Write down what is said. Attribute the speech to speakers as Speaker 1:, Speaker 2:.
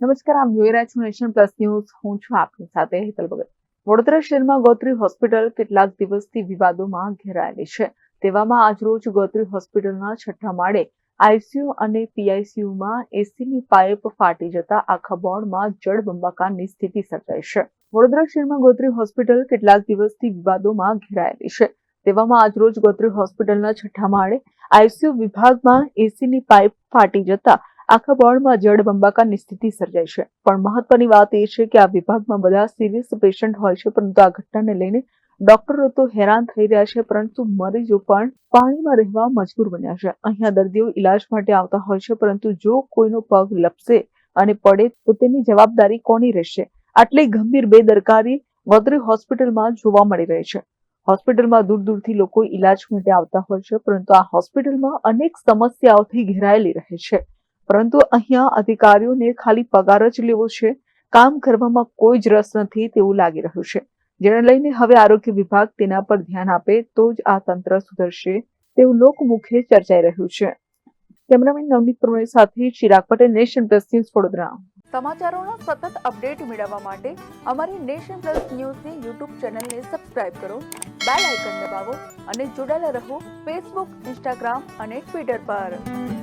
Speaker 1: નમસ્કાર, આપ જોઈ રહ્યા છો નેશન પ્લસ ન્યૂઝ. હું છું આપની સાથે હેતલ ભગત. વડોદરા શહેરમાં ગોત્રી હોસ્પિટલ કેટલાક દિવસથી વિવાદોમાં ઘેરાયેલી છે. તેવામાં આજરોજ ગોત્રી હોસ્પિટલના 6થા માળે આઈસીયુ અને પીઆઈસીયુમાં એસીની પાઇપ ફાટી જતા આખા વોર્ડમાં જળબંબાકારની સ્થિતિ સર્જાઈ છે. વડોદરા શહેરમાં ગોત્રી હોસ્પિટલ કેટલાક દિવસથી વિવાદોમાં ઘેરાયેલી છે. તેવામાં આજરોજ ગોત્રી હોસ્પિટલના 6થા માળે આઈસીયુ વિભાગમાં એસીની પાઇપ ફાટી જતા આખા વોર્ડમાં જળબંબાકારની સ્થિતિ સર્જાઈ છે. પણ મહત્વની વાત એ છે કે આ વિભાગમાં બધા સિરિયસ પેશન્ટ હોય છે, પરંતુ આ ઘટનાને લઈને ડોક્ટરો તો હેરાન થઈ રહ્યા છે, પરંતુ મરીજો પણ પાણીમાં રહેવા મજબૂર બન્યા છે. અહીંયા દર્દીઓ ઇલાજ માટે આવતા હોય છે, પરંતુ જો કોઈનો પગ લપસે અને પડે તો તેની જવાબદારી કોની રહેશે? આટલી ગંભીર બેદરકારી ગોત્રી હોસ્પિટલમાં જોવા મળી રહી છે. હોસ્પિટલમાં દૂર દૂરથી લોકો ઇલાજ માટે આવતા હોય છે, પરંતુ આ હોસ્પિટલમાં અનેક સમસ્યાઓથી ઘેરાયેલી રહે છે. પરંતુ અહીંયા અધિકારીઓને ખાલી પગાર જ લેવો છે, કામ કરવામાં કોઈ જ રસ નથી તેવું લાગી રહ્યું છે. જેને લઈને હવે આરોગ્ય વિભાગ તેના પર ધ્યાન આપે તો જ આ તંત્ર સુધરશે તેવું લોકમુખે ચર્ચાઈ રહ્યું છે. કેમેરામેન નવનીત પ્રણય સાથે Chirag Patel, nation plus news, Vadodara.
Speaker 2: સમાચારોના સતત અપડેટ મેળવવા માટે અમારી નેશન પ્લસ ન્યૂઝની યુટ્યુબ ચેનલને સબસ્ક્રાઇબ કરો, બેલ આઇકન દબાવો અને જોડાયેલા રહો ફેસબુક, ઇન્સ્ટાગ્રામ અને ટ્વિટર પર.